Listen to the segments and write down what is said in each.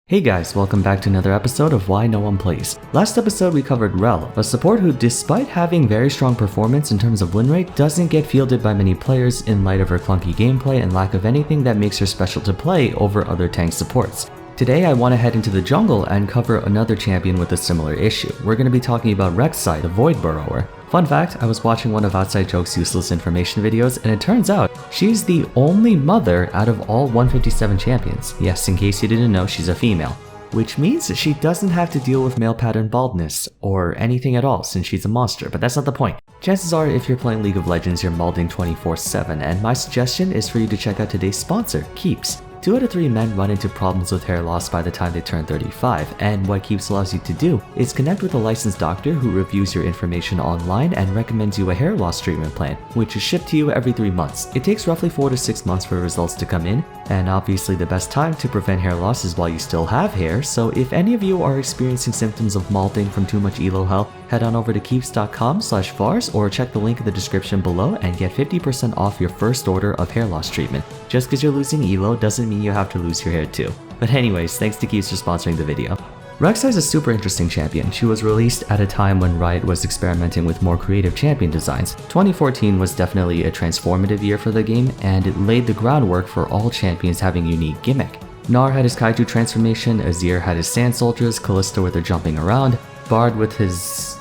Hey guys, welcome back to another episode of Why No One Plays. Last episode we covered Rel, a support who despite having very strong performance in terms of win rate, doesn't get fielded by many players in light of her clunky gameplay and lack of anything that makes her special to play over other tank supports. Today I want to head into the jungle and cover another champion with a similar issue. We're going to be talking about Rek'Sai, the Void Burrower. Fun fact, I was watching one of Outside Joke's useless information videos and it turns out she's the only mother out of all 157 champions. Yes, in case you didn't know, she's a female. Which means that she doesn't have to deal with male pattern baldness or anything at all since she's a monster, but that's not the point. Chances are if you're playing League of Legends you're malding 24/7 and my suggestion is for you to check out today's sponsor, Keeps. 2 out of 3 men run into problems with hair loss by the time they turn 35, and what Keeps allows you to do is connect with a licensed doctor who reviews your information online and recommends you a hair loss treatment plan, which is shipped to you every 3 months. It takes roughly 4 to 6 months for results to come in, and obviously the best time to prevent hair loss is while you still have hair, so if any of you are experiencing symptoms of malding from too much elo health, head on over to keeps.com/Vars or check the link in the description below and get 50% off your first order of hair loss treatment. Just because you're losing elo doesn't mean you have to lose your hair too. But anyways, thanks to Keeps for sponsoring the video. Rek'Sai is a super interesting champion. She was released at a time when Riot was experimenting with more creative champion designs. 2014 was definitely a transformative year for the game, and it laid the groundwork for all champions having a unique gimmick. Gnar had his Kaiju transformation, Azir had his Sand Soldiers, Kalista with her jumping around, Bard with his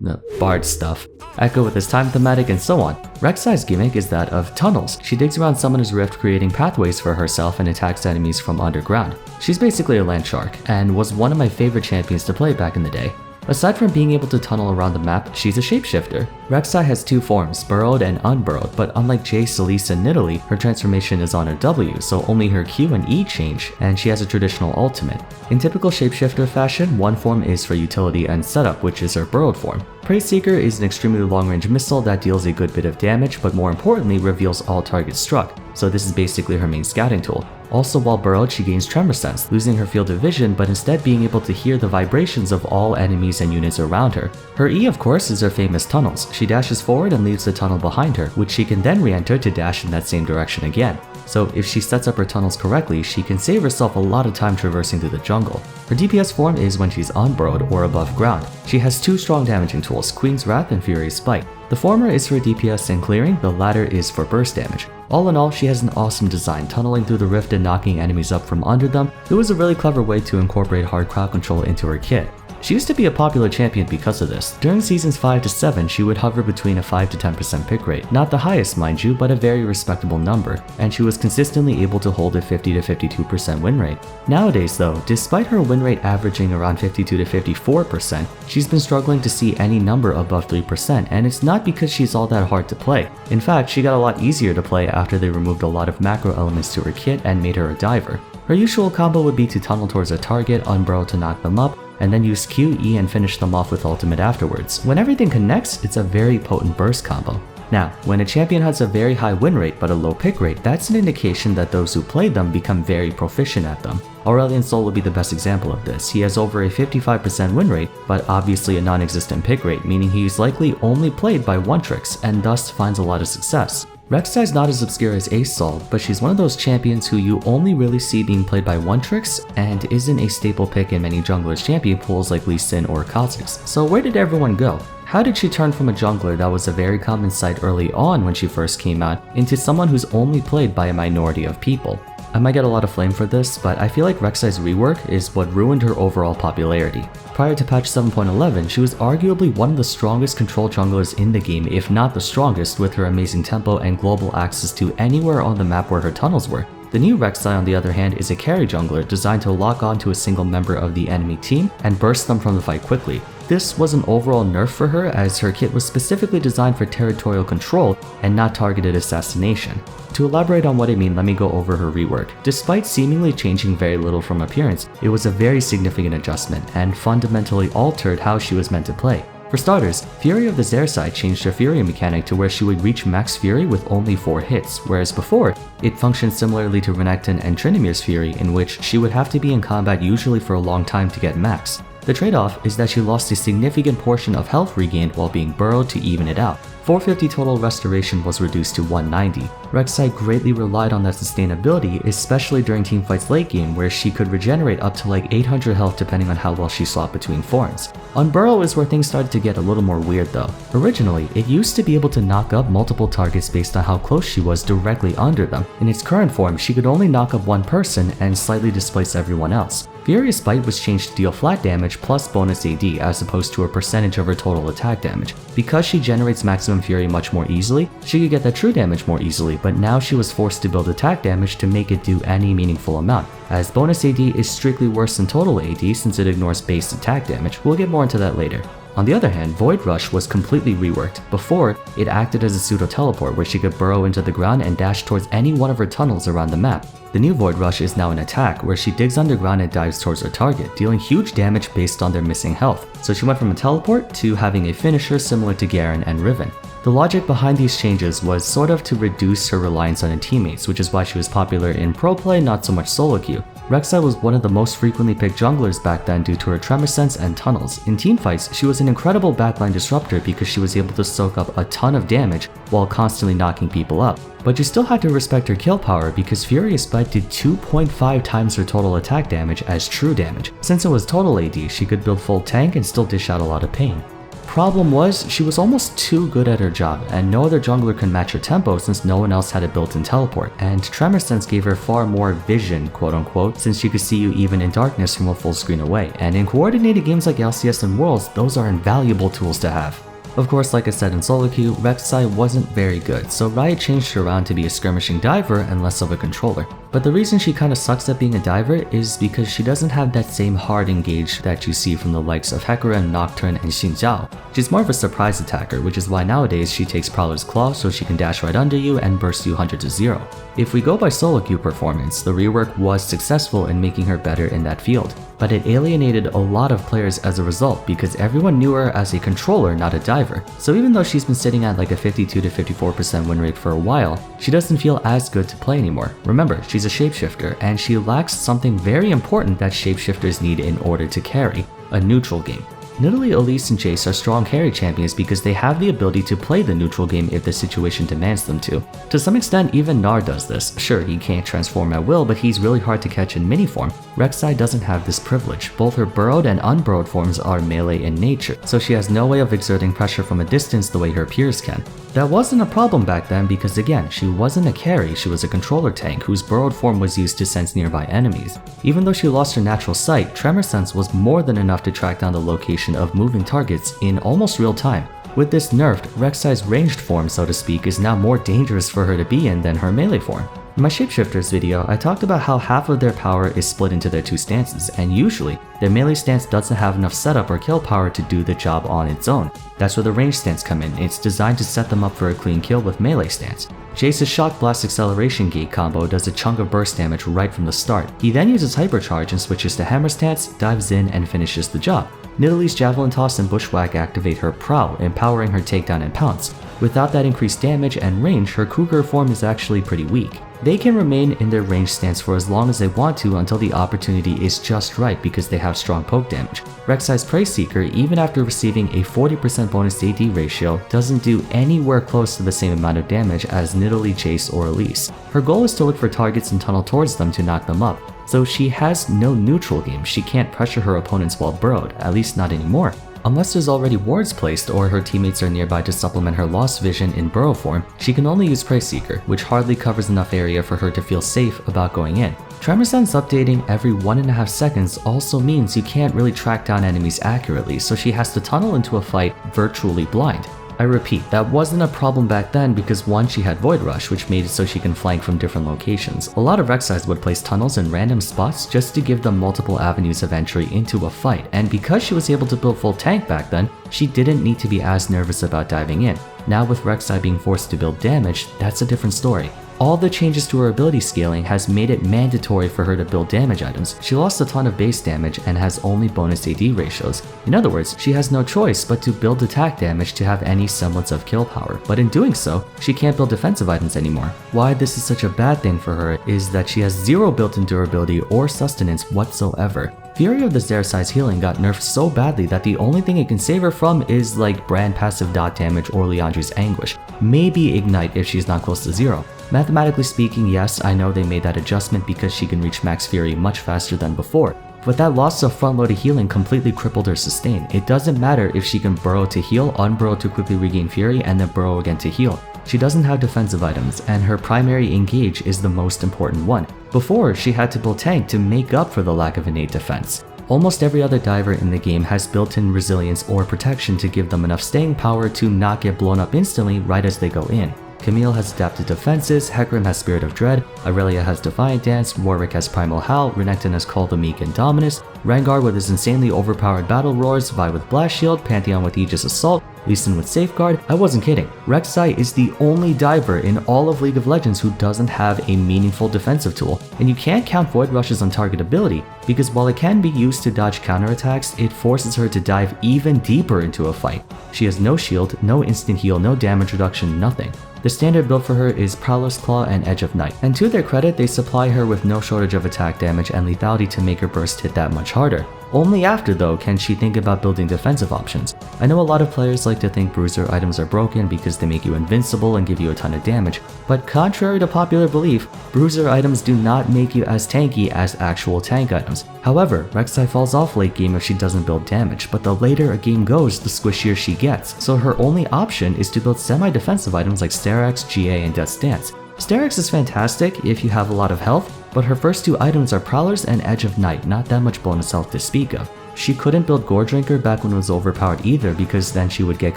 the Bard stuff, Echo with his time thematic, and so on. Rek'Sai's gimmick is that of tunnels. She digs around Summoner's Rift, creating pathways for herself and attacks enemies from underground. She's basically a land shark, and was one of my favorite champions to play back in the day. Aside from being able to tunnel around the map, she's a shapeshifter. Rek'Sai has 2 forms, burrowed and unburrowed, but unlike Jace, Elise, and Nidalee, her transformation is on her W, so only her Q and E change, and she has a traditional ultimate. In typical shapeshifter fashion, one form is for utility and setup, which is her burrowed form. Praise Seeker is an extremely long-range missile that deals a good bit of damage, but more importantly reveals all targets struck, so this is basically her main scouting tool. Also, while burrowed, she gains tremor sense, losing her field of vision but instead being able to hear the vibrations of all enemies and units around her. Her E, of course, is her famous tunnels. She dashes forward and leaves the tunnel behind her, which she can then re-enter to dash in that same direction again. So if she sets up her tunnels correctly, she can save herself a lot of time traversing through the jungle. Her DPS form is when she's unburrowed or above ground. She has 2 strong damaging tools, Queen's Wrath and Fury's Spite. The former is for DPS and clearing, the latter is for burst damage. All in all, she has an awesome design, tunneling through the rift and knocking enemies up from under them. It was a really clever way to incorporate hard crowd control into her kit. She used to be a popular champion because of this. During seasons 5 to 7, she would hover between a 5 to 10% pick rate, not the highest mind you, but a very respectable number, and she was consistently able to hold a 50 to 52% win rate. Nowadays though, despite her win rate averaging around 52 to 54%, she's been struggling to see any number above 3%, and it's not because she's all that hard to play. In fact, she got a lot easier to play after they removed a lot of macro elements to her kit and made her a diver. Her usual combo would be to tunnel towards a target, unburrow to knock them up, and then use Q, E, and finish them off with ultimate afterwards. When everything connects, it's a very potent burst combo. Now, when a champion has a very high win rate but a low pick rate, that's an indication that those who play them become very proficient at them. Aurelion Sol would be the best example of this. He has over a 55% win rate, but obviously a non-existent pick rate, meaning he's likely only played by one-tricks and thus finds a lot of success. Rek'Sai is not as obscure as Ace Sol, but she's one of those champions who you only really see being played by one-tricks and isn't a staple pick in many junglers' champion pools like Lee Sin or Kha'Zix. So where did everyone go? How did she turn from a jungler that was a very common sight early on when she first came out into someone who's only played by a minority of people? I might get a lot of flame for this, but I feel like Rek'Sai's rework is what ruined her overall popularity. Prior to patch 7.11, she was arguably one of the strongest control junglers in the game, if not the strongest, with her amazing tempo and global access to anywhere on the map where her tunnels were. The new Rek'Sai, on the other hand, is a carry jungler designed to lock onto a single member of the enemy team and burst them from the fight quickly. This was an overall nerf for her, as her kit was specifically designed for territorial control and not targeted assassination. To elaborate on what I mean, let me go over her rework. Despite seemingly changing very little from appearance, it was a very significant adjustment and fundamentally altered how she was meant to play. For starters, Fury of the Xerxai changed her Fury mechanic to where she would reach max Fury with only 4 hits, whereas before, it functioned similarly to Renekton and Trinimir's Fury, in which she would have to be in combat usually for a long time to get max. The trade-off is that she lost a significant portion of health regained while being burrowed to even it out. 450 total restoration was reduced to 190. Rek'Sai greatly relied on that sustainability, especially during teamfights late game where she could regenerate up to like 800 health depending on how well she swapped between forms. On Burrow is where things started to get a little more weird though. Originally, it used to be able to knock up multiple targets based on how close she was directly under them. In its current form, she could only knock up one person and slightly displace everyone else. Furious Bite was changed to deal flat damage plus bonus AD as opposed to a percentage of her total attack damage. Because she generates maximum fury much more easily, she could get that true damage more easily, but now she was forced to build attack damage to make it do any meaningful amount. As bonus AD is strictly worse than total AD since it ignores base attack damage. We'll get more into that later. On the other hand, Void Rush was completely reworked. Before, it acted as a pseudo-teleport where she could burrow into the ground and dash towards any one of her tunnels around the map. The new Void Rush is now an attack where she digs underground and dives towards her target, dealing huge damage based on their missing health. So she went from a teleport to having a finisher similar to Garen and Riven. The logic behind these changes was sort of to reduce her reliance on her teammates, which is why she was popular in pro play, not so much solo queue. Rek'Sai was one of the most frequently picked junglers back then due to her tremor sense and tunnels. In teamfights, she was an incredible backline disruptor because she was able to soak up a ton of damage while constantly knocking people up. But you still had to respect her kill power because Furious Bite did 2.5 times her total attack damage as true damage. Since it was total AD, she could build full tank and still dish out a lot of pain. Problem was, she was almost too good at her job, and no other jungler could match her tempo since no one else had a built-in teleport, and Tremor Sense gave her far more vision, quote-unquote, since she could see you even in darkness from a full screen away, and in coordinated games like LCS and Worlds, those are invaluable tools to have. Of course, like I said in solo queue, Rek'Sai wasn't very good, so Riot changed her around to be a skirmishing diver and less of a controller. But the reason she kinda sucks at being a diver is because she doesn't have that same hard engage that you see from the likes of Hecarim, Nocturne, and Xin Zhao. She's more of a surprise attacker, which is why nowadays she takes Prowler's Claw so she can dash right under you and burst you 100 to 0. If we go by solo queue performance, the rework was successful in making her better in that field. But it alienated a lot of players as a result because everyone knew her as a controller, not a diver. So even though she's been sitting at like a 52 to 54% win rate for a while, she doesn't feel as good to play anymore. Remember, she's a shapeshifter, and she lacks something very important that shapeshifters need in order to carry: a neutral game. Nidalee, Elise, and Jace are strong carry champions because they have the ability to play the neutral game if the situation demands them to. To some extent, even Gnar does this. Sure, he can't transform at will, but he's really hard to catch in mini form. Rek'Sai doesn't have this privilege. Both her burrowed and unburrowed forms are melee in nature, so she has no way of exerting pressure from a distance the way her peers can. That wasn't a problem back then because again, she wasn't a carry, she was a controller tank whose burrowed form was used to sense nearby enemies. Even though she lost her natural sight, Tremor Sense was more than enough to track down the location of moving targets in almost real time. With this nerfed, Rek'Sai's ranged form, so to speak, is now more dangerous for her to be in than her melee form. In my Shapeshifters video, I talked about how half of their power is split into their two stances, and usually, their melee stance doesn't have enough setup or kill power to do the job on its own. That's where the ranged stance come in. It's designed to set them up for a clean kill with melee stance. Jace's Shock Blast Acceleration Gate combo does a chunk of burst damage right from the start. He then uses Hypercharge and switches to Hammer stance, dives in, and finishes the job. Nidalee's Javelin Toss and Bushwhack activate her Prowl, empowering her takedown and pounce. Without that increased damage and range, her Cougar form is actually pretty weak. They can remain in their range stance for as long as they want to until the opportunity is just right because they have strong poke damage. Rek'Sai's Prey Seeker, even after receiving a 40% bonus AD ratio, doesn't do anywhere close to the same amount of damage as Nidalee, Jace, or Elise. Her goal is to look for targets and tunnel towards them to knock them up. So she has no neutral game. She can't pressure her opponents while burrowed, at least not anymore. Unless there's already wards placed or her teammates are nearby to supplement her lost vision in burrow form, she can only use Prey Seeker, which hardly covers enough area for her to feel safe about going in. Tremor Sense updating every 1.5 seconds also means you can't really track down enemies accurately, so she has to tunnel into a fight virtually blind. I repeat, that wasn't a problem back then because one, she had Void Rush, which made it so she can flank from different locations. A lot of Rek'Sais would place tunnels in random spots just to give them multiple avenues of entry into a fight, and because she was able to build full tank back then, she didn't need to be as nervous about diving in. Now with Rek'Sai being forced to build damage, that's a different story. All the changes to her ability scaling has made it mandatory for her to build damage items. She lost a ton of base damage and has only bonus AD ratios. In other words, she has no choice but to build attack damage to have any semblance of kill power, but in doing so, she can't build defensive items anymore. Why this is such a bad thing for her is that she has zero built-in durability or sustenance whatsoever. Fury of the Rek'Sai's healing got nerfed so badly that the only thing it can save her from is like brand passive dot damage or Liandry's Anguish. Maybe Ignite if she's not close to zero. Mathematically speaking, yes, I know they made that adjustment because she can reach max Fury much faster than before, but that loss of front-loaded healing completely crippled her sustain. It doesn't matter if she can burrow to heal, unburrow to quickly regain Fury, and then burrow again to heal. She doesn't have defensive items, and her primary engage is the most important one. Before, she had to build tank to make up for the lack of innate defense. Almost every other diver in the game has built-in resilience or protection to give them enough staying power to not get blown up instantly right as they go in. Camille has adapted defenses, Hecarim has Spirit of Dread, Irelia has Defiant Dance, Warwick has Primal Howl, Renekton has Call the Meek and Dominus, Rengar with his insanely overpowered Battle Roars, Vi with Blast Shield, Pantheon with Aegis Assault, Lee Sin with Safeguard. I wasn't kidding. Rek'Sai is the only diver in all of League of Legends who doesn't have a meaningful defensive tool, and you can't count Void Rush's on target ability, because while it can be used to dodge counterattacks, it forces her to dive even deeper into a fight. She has no shield, no instant heal, no damage reduction, nothing. The standard build for her is Prowler's Claw and Edge of Night, and to their credit, they supply her with no shortage of attack damage and lethality to make her burst hit that much harder. Only after though can she think about building defensive options. I know a lot of players like to think bruiser items are broken because they make you invincible and give you a ton of damage, but contrary to popular belief, bruiser items do not make you as tanky as actual tank items. However, Rek'Sai falls off late game if she doesn't build damage, but the later a game goes, the squishier she gets, so her only option is to build semi-defensive items like Sterak's, GA, and Death's Dance. Sterak's is fantastic if you have a lot of health, but her first two items are Prowlers and Edge of Night, not that much bonus health to speak of. She couldn't build Gore Drinker back when it was overpowered either because then she would get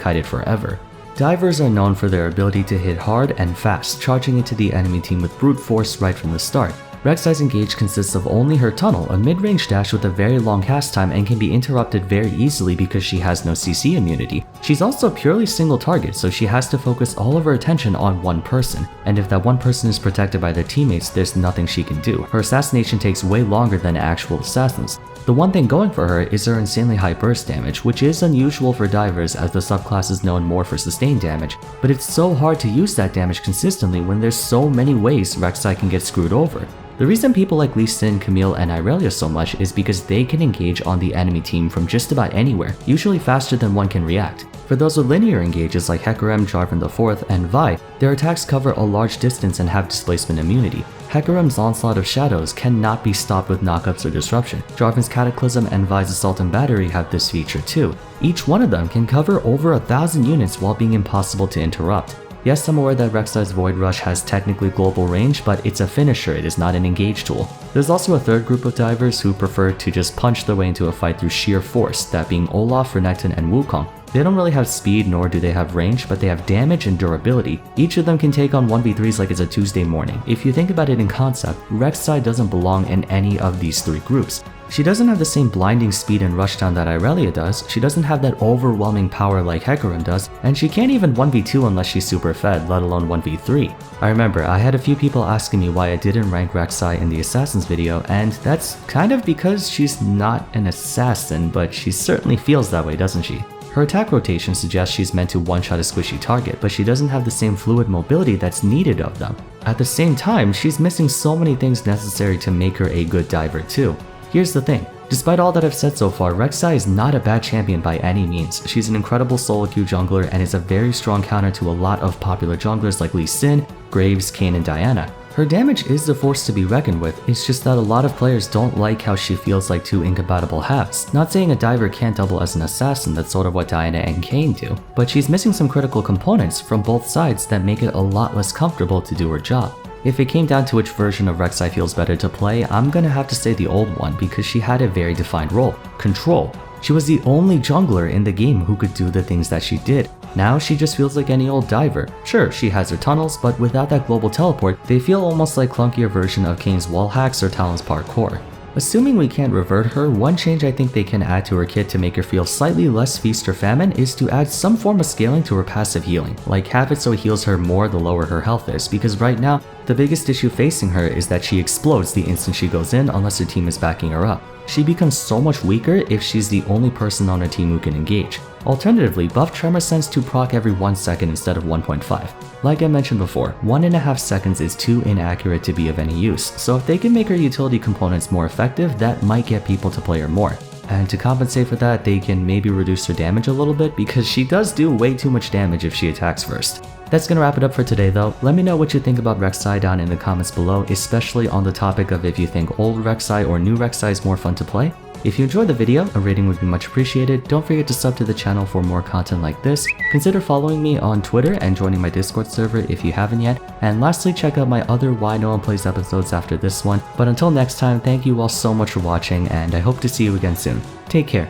kited forever. Divers are known for their ability to hit hard and fast, charging into the enemy team with brute force right from the start. Rek'Sai's engage consists of only her tunnel, a mid-range dash with a very long cast time and can be interrupted very easily because she has no CC immunity. She's also purely single target, so she has to focus all of her attention on one person, and if that one person is protected by their teammates, there's nothing she can do. Her assassination takes way longer than actual assassins. The one thing going for her is her insanely high burst damage, which is unusual for divers as the subclass is known more for sustained damage, but it's so hard to use that damage consistently when there's so many ways Rek'Sai can get screwed over. The reason people like Lee Sin, Camille, and Irelia so much is because they can engage on the enemy team from just about anywhere, usually faster than one can react. For those with linear engages like Hecarim, Jarvan IV, and Vi, their attacks cover a large distance and have displacement immunity. Hecarim's Onslaught of Shadows cannot be stopped with knockups or disruption. Jarvan's Cataclysm and Vi's Assault and Battery have this feature too. Each one of them can cover over 1,000 units while being impossible to interrupt. Yes, I'm aware that Rek'Sai's Void Rush has technically global range, but it's a finisher, it is not an engage tool. There's also a third group of divers who prefer to just punch their way into a fight through sheer force, that being Olaf, Renekton, and Wukong. They don't really have speed nor do they have range, but they have damage and durability. Each of them can take on 1v3s like it's a Tuesday morning. If you think about it in concept, Rek'Sai doesn't belong in any of these three groups. She doesn't have the same blinding speed and rushdown that Irelia does, she doesn't have that overwhelming power like Hecarim does, and she can't even 1v2 unless she's super fed, let alone 1v3. I remember I had a few people asking me why I didn't rank Rek'Sai in the Assassins video, and that's kind of because she's not an assassin, but she certainly feels that way, doesn't she? Her attack rotation suggests she's meant to one-shot a squishy target, but she doesn't have the same fluid mobility that's needed of them. At the same time, she's missing so many things necessary to make her a good diver too. Here's the thing, despite all that I've said so far, Rek'Sai is not a bad champion by any means. She's an incredible solo queue jungler and is a very strong counter to a lot of popular junglers like Lee Sin, Graves, Kayn, and Diana. Her damage is a force to be reckoned with, it's just that a lot of players don't like how she feels like two incompatible halves. Not saying a diver can't double as an assassin, that's sort of what Diana and Kayn do, but she's missing some critical components from both sides that make it a lot less comfortable to do her job. If it came down to which version of Rek'Sai feels better to play, I'm gonna have to say the old one because she had a very defined role, control. She was the only jungler in the game who could do the things that she did. Now she just feels like any old diver. Sure, she has her tunnels, but without that global teleport, they feel almost like clunkier version of Kayn's wall hacks or Talon's parkour. Assuming we can't revert her, one change I think they can add to her kit to make her feel slightly less feast or famine is to add some form of scaling to her passive healing, like have it so it heals her more the lower her health is, because right now, the biggest issue facing her is that she explodes the instant she goes in unless her team is backing her up. She becomes so much weaker if she's the only person on her team who can engage. Alternatively, buff Tremor Sense to proc every 1 second instead of 1.5. Like I mentioned before, 1.5 seconds is too inaccurate to be of any use, so if they can make her utility components more effective, that might get people to play her more. And to compensate for that, they can maybe reduce her damage a little bit because she does do way too much damage if she attacks first. That's gonna wrap it up for today though. Let me know what you think about Rek'Sai down in the comments below, especially on the topic of if you think old Rek'Sai or new Rek'Sai is more fun to play. If you enjoyed the video, a rating would be much appreciated. Don't forget to sub to the channel for more content like this. Consider following me on Twitter and joining my Discord server if you haven't yet. And lastly, check out my other Why No One Plays episodes after this one. But until next time, thank you all so much for watching and I hope to see you again soon. Take care.